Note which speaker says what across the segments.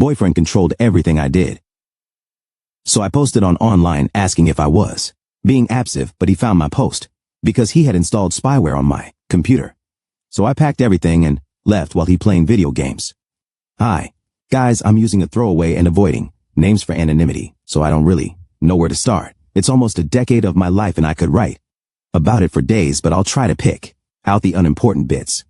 Speaker 1: boyfriend controlled everything I did. So I posted on online asking if I was being absive, but he found my post because he had installed spyware on my computer. So I packed everything and left while he playing video games. Hi, guys, I'm using a throwaway and avoiding names for anonymity, so I don't really know where to start. It's almost a decade of my life and I could write about it for days, but I'll try to pick out the unimportant bits.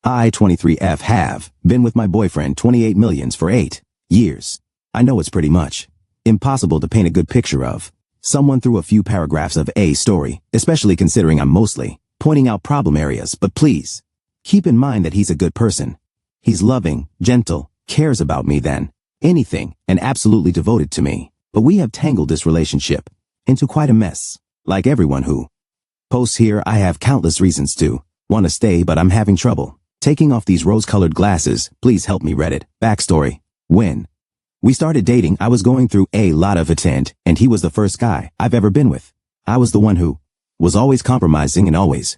Speaker 1: I, 23F, have been with my boyfriend 28 millions for 8 years. I know it's pretty much impossible to paint a good picture of someone through a few paragraphs of a story, especially considering I'm mostly pointing out problem areas, but please keep in mind that he's a good person. He's loving, gentle, cares about me than anything, and absolutely devoted to me. But we have tangled this relationship into quite a mess. Like everyone who posts here, I have countless reasons to want to stay, but I'm having trouble taking off these rose-colored glasses. Please help me, Reddit. Backstory. When we started dating, I was going through a lot of it, and he was the first guy I've ever been with. I was the one who was always compromising and always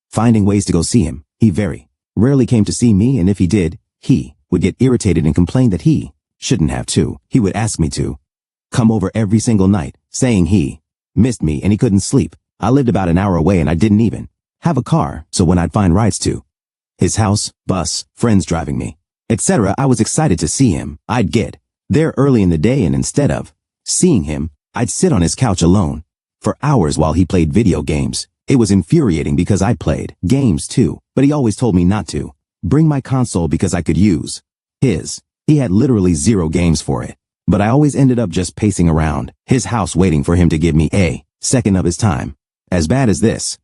Speaker 1: finding ways to go see him. He very rarely came to see me, and if he did, he would get irritated and complain that he shouldn't have to. He would ask me to come over every single night, saying he missed me and he couldn't sleep. I lived about an hour away and I didn't even have a car, so when I'd find rides to his house, bus, friends driving me, etc., I was excited to see him. I'd get there early in the day, and instead of seeing him, I'd sit on his couch alone for hours while he played video games. It was infuriating because I played games too, but he always told me not to bring my console because I could use his. He had literally 0 games for it, but I always ended up just pacing around his house waiting for him to give me a second of his time. As bad as this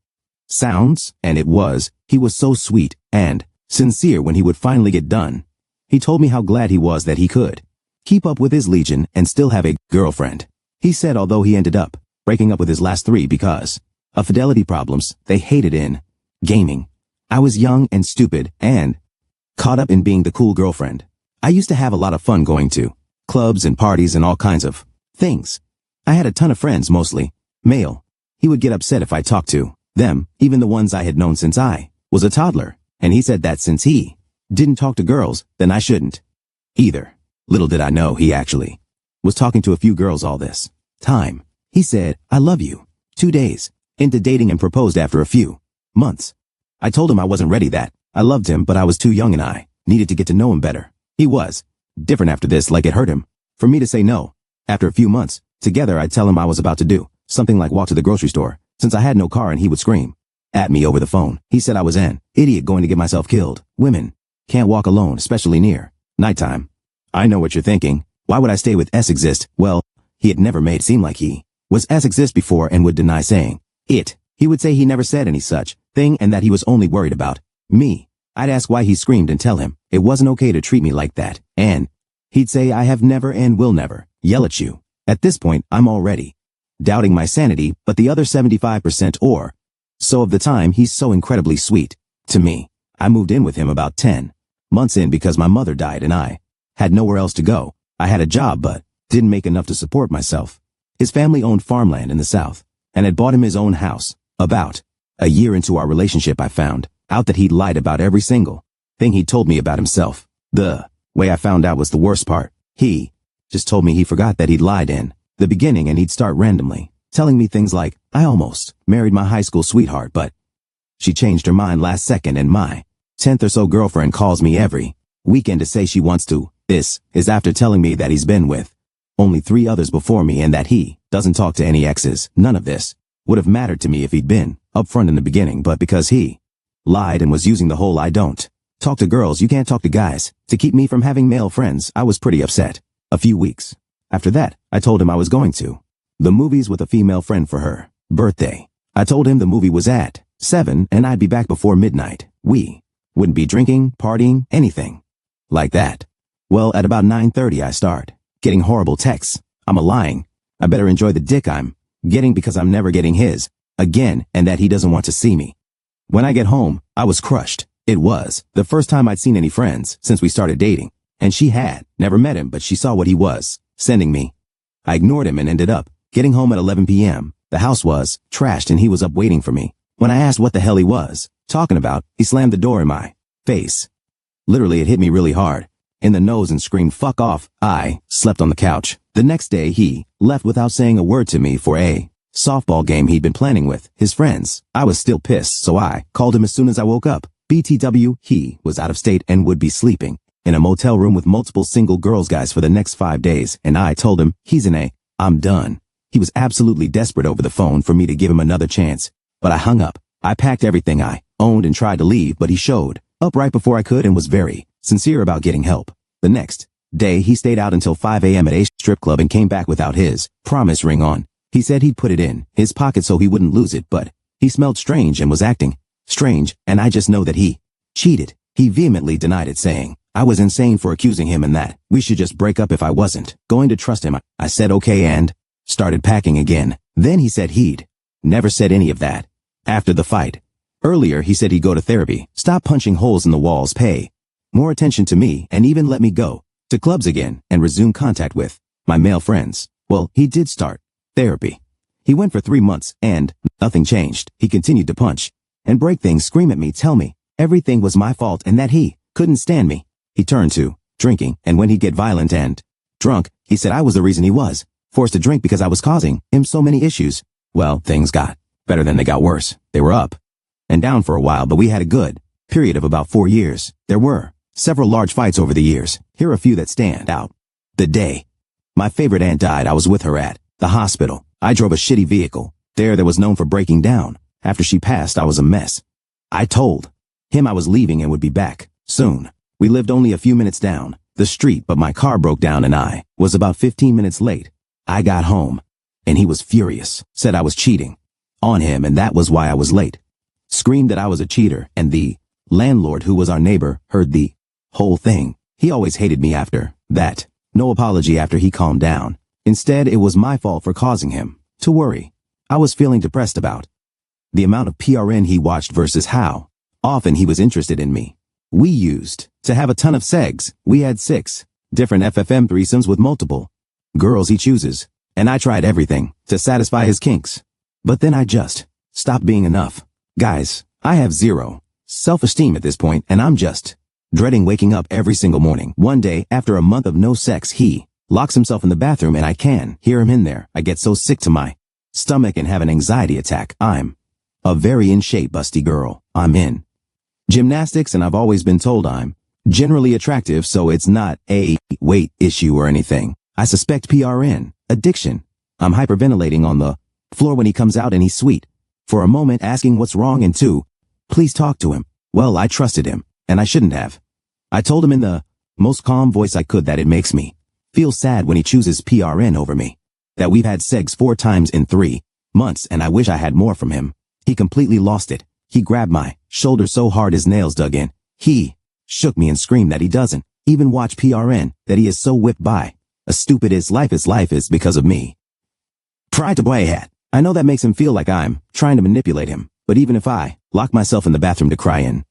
Speaker 1: sounds, and it was, he was so sweet and sincere when he would finally get done. He told me how glad he was that he could keep up with his legion and still have a girlfriend. He said although he ended up breaking up with his last 3 because of fidelity problems they hated in gaming, I was young and stupid and caught up in being the cool girlfriend. I used to have a lot of fun going to clubs and parties and all kinds of things. I had a ton of friends, mostly male. He would get upset if I talked to them, even the ones I had known since I was a toddler, and he said that since he didn't talk to girls, then I shouldn't either. Little did I know he actually was talking to a few girls all this time. He said, "I love you," 2 days into dating and proposed after a few months. I told him I wasn't ready, that I loved him, but I was too young and I needed to get to know him better. He was different after this, like it hurt him for me to say no. After a few months together, I'd tell him I was about to do something like walk to the grocery store, since I had no car, and he would scream at me over the phone. He said I was an idiot going to get myself killed. Women can't walk alone, especially near nighttime. I know what you're thinking. Why would I stay with S-Exist? Well, he had never made it seem like he was S-Exist before and would deny saying it. He would say he never said any such thing and that he was only worried about me. I'd ask why he screamed and tell him it wasn't okay to treat me like that, and he'd say I have never and will never yell at you. At this point, I'm already doubting my sanity, but the other 75% or so of the time, he's so incredibly sweet to me. I moved in with him about 10 months in because my mother died and I had nowhere else to go. I had a job but didn't make enough to support myself. His family owned farmland in the South and had bought him his own house. About a year into our relationship, I found out that he'd lied about every single thing he told me about himself. The way I found out was the worst part. He just told me he forgot that he'd lied in the beginning, and he'd start randomly telling me things like, I almost married my high school sweetheart, but she changed her mind last second, and my 10th or so girlfriend calls me every weekend to say she wants to. This is after telling me that he's been with only 3 others before me and that he doesn't talk to any exes. None of this would have mattered to me if he'd been upfront in the beginning, but because he lied and was using the whole I don't talk to girls, you can't talk to guys to keep me from having male friends, I was pretty upset. A few weeks after that, I told him I was going to the movies with a female friend for her birthday. I told him the movie was at 7 and I'd be back before midnight. We wouldn't be drinking, partying, anything like that. Well, at about 9:30, I start getting horrible texts. I'm lying. I better enjoy the dick I'm getting because I'm never getting his again, and that he doesn't want to see me. When I get home, I was crushed. It was the first time I'd seen any friends since we started dating, and she had never met him, but she saw what he was sending me. I ignored him and ended up getting home at 11 p.m. The house was trashed and he was up waiting for me. When I asked what the hell he was talking about, he slammed the door in my face. Literally, it hit me really hard. in the nose and screamed fuck off. I slept on the couch. The next day he left without saying a word to me for a softball game he'd been planning with his friends. I was still pissed, so I called him as soon as I woke up. BTW, he was out of state and would be sleeping in a motel room with multiple single girls guys for the next 5 days, and I told him he's in a I'm done. He was absolutely desperate over the phone for me to give him another chance, but I hung up. I packed everything I owned and tried to leave, but he showed up right before I could and was very sincere about getting help. The next day, he stayed out until 5 a.m. at a strip club and came back without his promise ring on. He said he'd put it in his pocket so he wouldn't lose it, but he smelled strange and was acting strange, and I just know that he cheated. He vehemently denied it, saying I was insane for accusing him and that we should just break up if I wasn't going to trust him. I said okay and started packing again. Then he said he'd never said any of that after the fight. Earlier, he said he'd go to therapy, stop punching holes in the walls, pay more attention to me, and even let me go to clubs again and resume contact with my male friends. Well, he did start therapy. He went for 3 months and nothing changed. He continued to punch and break things, scream at me, tell me everything was my fault and that he couldn't stand me. He turned to drinking, and when he'd get violent and drunk, he said I was the reason he was forced to drink because I was causing him so many issues. Well, things got better than they got worse. They were up and down for a while, but we had a good period of about 4 years. There were several large fights over the years. Here are a few that stand out. The day my favorite aunt died, I was with her at the hospital. I drove a shitty vehicle there that was known for breaking down. After she passed, I was a mess. I told him I was leaving and would be back soon. We lived only a few minutes down the street, but my car broke down and I was about 15 minutes late. I got home and he was furious, said I was cheating on him and that was why I was late. Screamed that I was a cheater, and the landlord, who was our neighbor, heard the whole thing. He always hated me after that. No apology after he calmed down. Instead, it was my fault for causing him to worry. I was feeling depressed about the amount of PRN he watched versus how often he was interested in me. We used to have a ton of segs. We had 6 different FFM threesomes with multiple girls he chooses, and I tried everything to satisfy his kinks. But then I just stopped being enough. Guys, I have zero self-esteem at this point, and I'm just dreading waking up every single morning. One day, after a month of no sex, he locks himself in the bathroom and I can hear him in there. I get so sick to my stomach and have an anxiety attack. I'm a very in shape, busty girl. I'm in gymnastics and I've always been told I'm generally attractive, so it's not a weight issue or anything. I suspect PRN addiction. I'm hyperventilating on the floor when he comes out, and he's sweet for a moment, asking what's wrong, and 2, please talk to him. Well, I trusted him, and I shouldn't have. I told him in the most calm voice I could that it makes me feel sad when he chooses PRN over me, that we've had sex 4 times in 3 months, and I wish I had more from him. He completely lost it. He grabbed my shoulder so hard his nails dug in. He shook me and screamed that he doesn't even watch PRN, that he is so whipped by a stupid life is because of me. Pride to play hat. I know that makes him feel like I'm trying to manipulate him, but even if I lock myself in the bathroom to cry in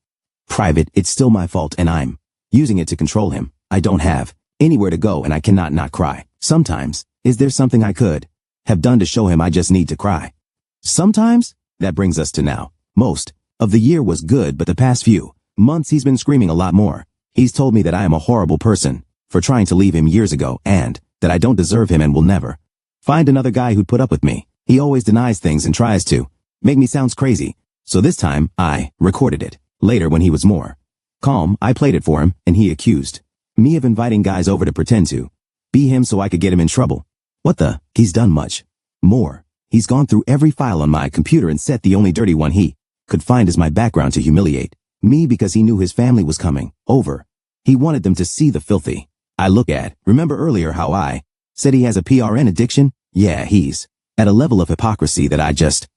Speaker 1: private, it's still my fault and I'm using it to control him. I don't have anywhere to go and I cannot not cry. Sometimes, is there something I could have done to show him I just need to cry? Sometimes? That brings us to now. Most of the year was good, but the past few months he's been screaming a lot more. He's told me that I am a horrible person for trying to leave him years ago and that I don't deserve him and will never find another guy who'd put up with me. He always denies things and tries to make me sound crazy. So this time, I recorded it. Later, when he was more calm, I played it for him, and he accused me of inviting guys over to pretend to be him so I could get him in trouble. What the? He's done much more. He's gone through every file on my computer and set the only dirty one he could find as my background to humiliate me because he knew his family was coming over. He wanted them to see the filthy I look at. Remember earlier how I said he has a PRN addiction? Yeah, he's at a level of hypocrisy that I just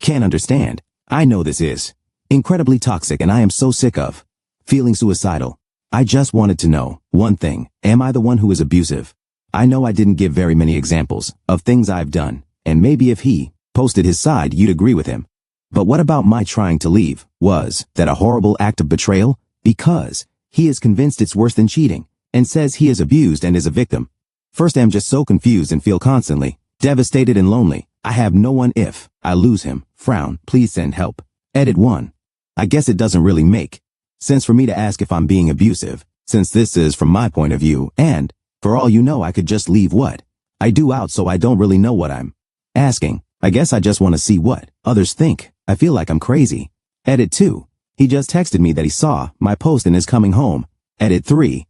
Speaker 1: can't understand. I know this is incredibly toxic and I am so sick of feeling suicidal. I just wanted to know one thing. Am I the one who is abusive? I know I didn't give very many examples of things I've done, and maybe if he posted his side, you'd agree with him. But what about my trying to leave? Was that a horrible act of betrayal? Because he is convinced it's worse than cheating and says he is abused and is a victim. First, I'm just so confused and feel constantly devastated and lonely. I have no one if I lose him. Frown, please send help. Edit 1. I guess it doesn't really make sense for me to ask if I'm being abusive, since this is from my point of view, and, for all you know, I could just leave what I do out, so I don't really know what I'm asking. I guess I just want to see what others think. I feel like I'm crazy. Edit 2. He just texted me that he saw my post and is coming home. Edit 3.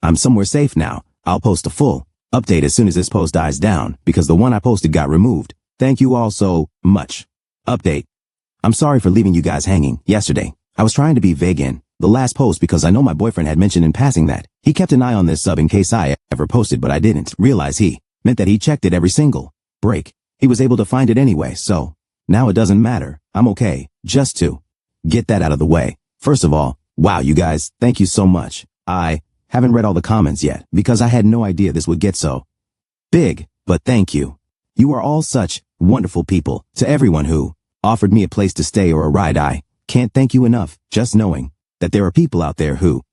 Speaker 1: I'm somewhere safe now. I'll post a full update as soon as this post dies down, because the one I posted got removed. Thank you all so much. Update. I'm sorry for leaving you guys hanging yesterday. I was trying to be vague in the last post because I know my boyfriend had mentioned in passing that he kept an eye on this sub in case I ever posted, but I didn't realize he meant that he checked it every single break. He was able to find it anyway, so now it doesn't matter. I'm okay. Just to get that out of the way. First of all, wow, you guys, thank you so much. I haven't read all the comments yet because I had no idea this would get so big, but thank you. You are all such wonderful people. To everyone who offered me a place to stay or a ride, I can't thank you enough. Just knowing that there are people out there who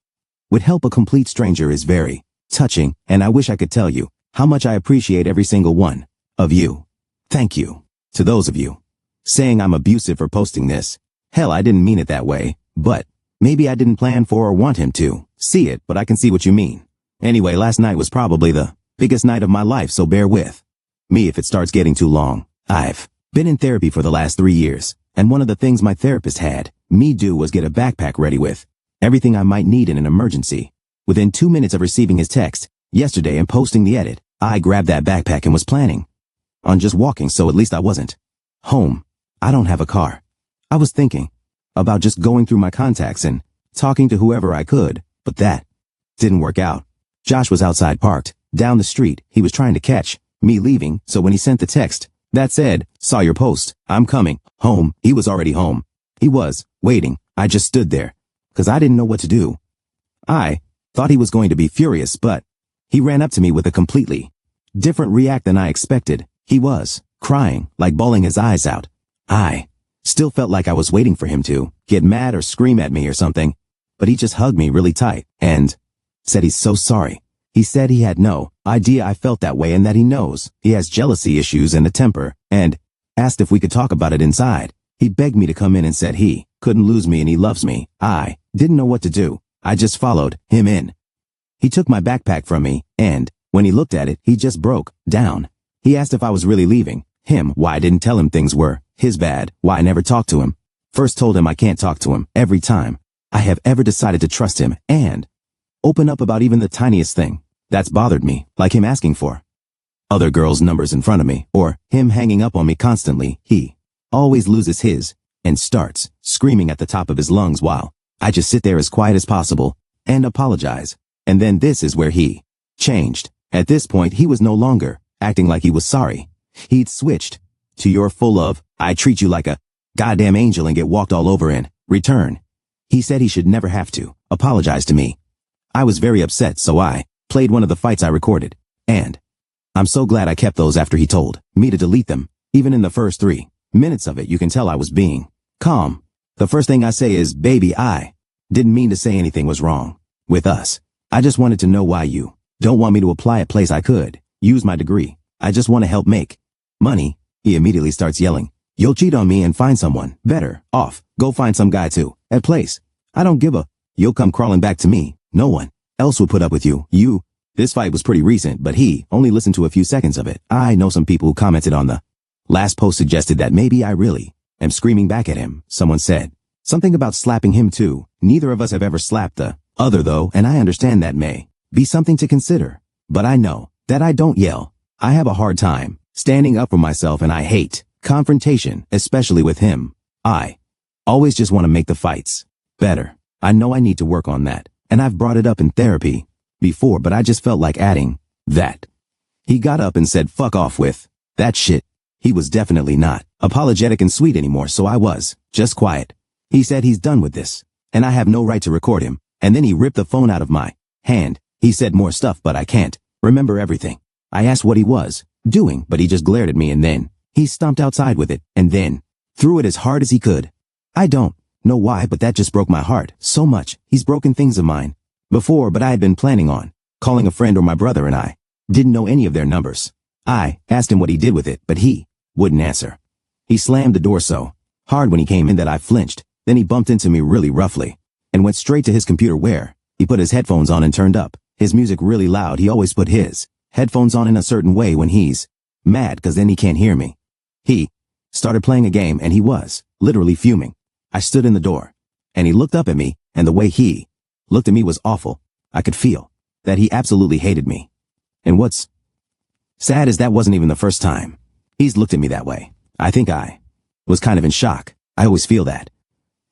Speaker 1: would help a complete stranger is very touching, and I wish I could tell you how much I appreciate every single one of you. Thank you. To those of you saying I'm abusive for posting this, hell, I didn't mean it that way, but maybe I didn't plan for or want him to see it, but I can see what you mean. Anyway, last night was probably the biggest night of my life, so bear with me if it starts getting too long. I've been in therapy for the last 3 years, and one of the things my therapist had me do was get a backpack ready with everything I might need in an emergency. Within 2 minutes of receiving his text yesterday and posting the edit, I grabbed that backpack and was planning on just walking, so at least I wasn't home. I don't have a car. I was thinking about just going through my contacts and talking to whoever I could, but that didn't work out. Josh was outside parked down the street. He was trying to catch me leaving, so when he sent the text that said, "Saw your post, I'm coming home," he was already home. He was waiting. I just stood there because I didn't know what to do. I thought he was going to be furious, but he ran up to me with a completely different react than I expected. He was crying, like bawling his eyes out. I still felt like I was waiting for him to get mad or scream at me or something, but he just hugged me really tight and said he's so sorry. He said he had no idea I felt that way and that he knows he has jealousy issues and a temper, and asked if we could talk about it inside. He begged me to come in and said he couldn't lose me and he loves me. I didn't know what to do. I just followed him in. He took my backpack from me, and when he looked at it, he just broke down. He asked if I was really leaving him, why I didn't tell him things were his bad, why I never talked to him. First told him I can't talk to him every time I have ever decided to trust him and open up about even the tiniest thing that's bothered me, like him asking for other girls' numbers in front of me, or him hanging up on me constantly. He always loses his and starts screaming at the top of his lungs while I just sit there as quiet as possible and apologize. And then this is where he changed. At this point, he was no longer acting like he was sorry. He'd switched to "you're full of, I treat you like a goddamn angel and get walked all over in return." He said he should never have to apologize to me. I was very upset, so I played one of the fights I recorded, and I'm so glad I kept those after he told me to delete them. Even in the first 3 minutes of it, you can tell I was being calm. The first thing I say is, "Baby, I didn't mean to say anything was wrong with us. I just wanted to know why you don't want me to apply a place I could use my degree. I just want to help make money." He immediately starts yelling, "You'll cheat on me and find someone better off. Go find some guy too at place. I don't give a. You'll come crawling back to me. No one else would put up with you. This fight was pretty recent, but he only listened to a few seconds of it. I know some people who commented on the last post suggested that maybe I really am screaming back at him. Someone said something about slapping him too. Neither of us have ever slapped the other though, and I understand that may be something to consider. But I know that I don't yell. I have a hard time standing up for myself, and I hate confrontation, especially with him. I always just want to make the fights better. I know I need to work on that, and I've brought it up in therapy before, but I just felt like adding that. He got up and said fuck off with that shit. He was definitely not apologetic and sweet anymore, so I was just quiet. He said he's done with this, and I have no right to record him, and then he ripped the phone out of my hand. He said more stuff, but I can't remember everything. I asked what he was doing, but he just glared at me, and then he stomped outside with it, and then threw it as hard as he could. I don't know why, but that just broke my heart so much. He's broken things of mine before, but I had been planning on calling a friend or my brother, and I didn't know any of their numbers. I asked him what he did with it, but he wouldn't answer. He slammed the door so hard when he came in that I flinched. Then he bumped into me really roughly and went straight to his computer where He put his headphones on and turned up his music really loud. He always put his headphones on in a certain way when he's mad, cause then he can't hear me. He started playing a game and he was literally fuming. I stood in the door and he looked up at me, and the way he looked at me was awful. I could feel that he absolutely hated me. And what's sad is that wasn't even the first time he's looked at me that way. I think I was kind of in shock. I always feel that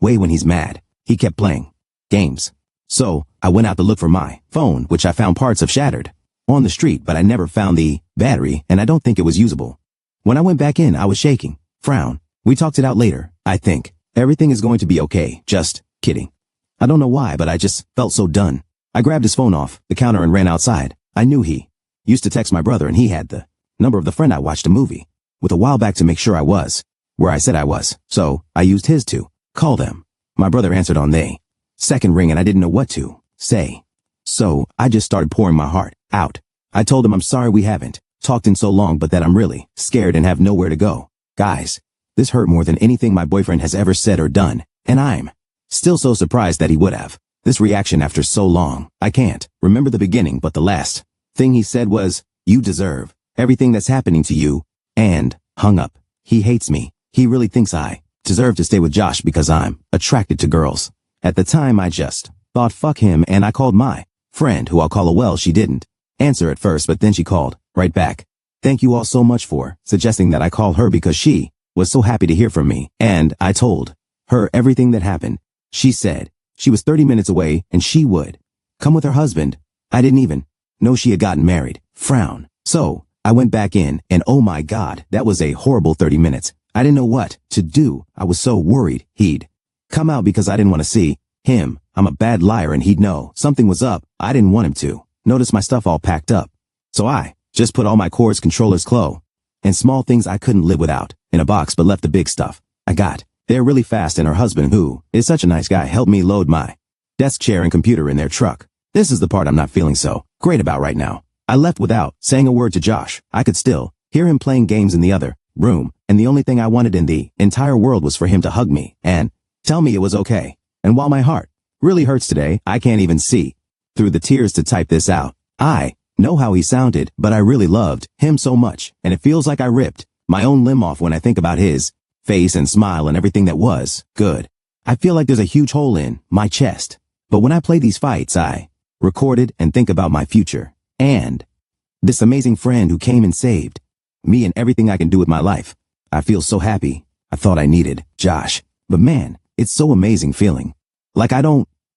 Speaker 1: way when he's mad. He kept playing games. So I went out to look for my phone, which I found parts of shattered on the street, but I never found the battery, and I don't think it was usable. When I went back in, I was shaking. Frown. We talked it out later. I think everything is going to be okay. Just kidding. I don't know why, but I just felt so done. I grabbed his phone off the counter and ran outside. I knew he used to text my brother, and he had the number of the friend I watched a movie with a while back to make sure I was where I said I was. So I used his to call them. My brother answered on the second ring, and I didn't know what to say. So I just started pouring my heart out. I told him I'm sorry we haven't talked in so long, but that I'm really scared and have nowhere to go. Guys, this hurt more than anything my boyfriend has ever said or done, and I'm still so surprised that he would have this reaction after so long. I can't remember the beginning, but the last thing he said was, "You deserve everything that's happening to you," and hung up. He hates me. He really thinks I deserve to stay with Josh because I'm attracted to girls. At the time, I just thought fuck him, and I called my friend, who I'll call a well. She didn't answer at first, but then she called right back. Thank you all so much for suggesting that I call her, because she was so happy to hear from me, and I told her everything that happened. She said she was 30 minutes away and she would come with her husband. I didn't even know she had gotten married. Frown. So I went back in, and oh my God, that was a horrible 30 minutes. I didn't know what to do. I was so worried he'd come out because I didn't want to see him. I'm a bad liar, and he'd know something was up. I didn't want him to notice my stuff all packed up. So I just put all my cords, controllers, clothes, and small things I couldn't live without in a box, but left the big stuff I got there really fast, and her husband, who is such a nice guy, helped me load my desk, chair, and computer in their truck. This is the part I'm not feeling so great about right now. I left without saying a word to Josh. I could still hear him playing games in the other room, and the only thing I wanted in the entire world was for him to hug me and tell me it was okay. And while my heart really hurts today, I can't even see through the tears to type this out. I know how he sounded, but I really loved him so much, and it feels like I ripped my own limb off when I think about his face and smile and everything that was good. I feel like there's a huge hole in my chest. But when I play these fights, I recorded and think about my future and this amazing friend who came and saved me and everything I can do with my life. I feel so happy. I thought I needed Josh, but man, it's so amazing feeling like I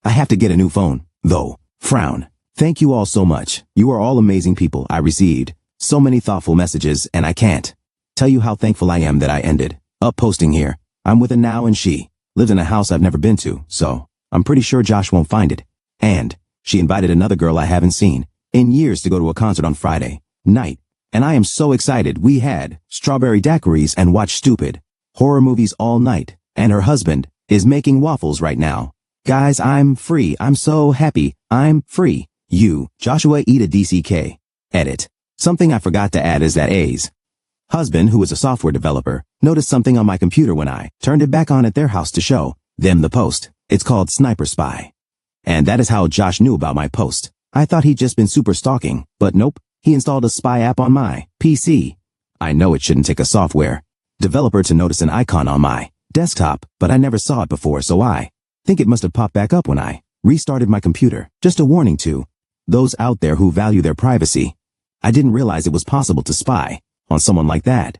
Speaker 1: have to get a new phone though. Frown. Thank you all so much. You are all amazing people. I received so many thoughtful messages, and I can't tell you how thankful I am that I ended up posting here. I'm with her now, and she lives in a house I've never been to, so I'm pretty sure Josh won't find it. And she invited another girl I haven't seen in years to go to a concert on Friday night, and I am so excited. We had strawberry daiquiris and watched stupid horror movies all night, and her husband is making waffles right now. Guys, I'm free. I'm so happy. I'm free. You, Joshua Eda DCK. Edit. Something I forgot to add is that A's husband, who is a software developer, noticed something on my computer when I turned it back on at their house to show them the post. It's called Sniper Spy. And that is how Josh knew about my post. I thought he'd just been super stalking, but nope, he installed a spy app on my PC. I know it shouldn't take a software developer to notice an icon on my desktop, but I never saw it before, so I think it must have popped back up when I restarted my computer. Just a warning to those out there who value their privacy. I didn't realize it was possible to spy on someone like that.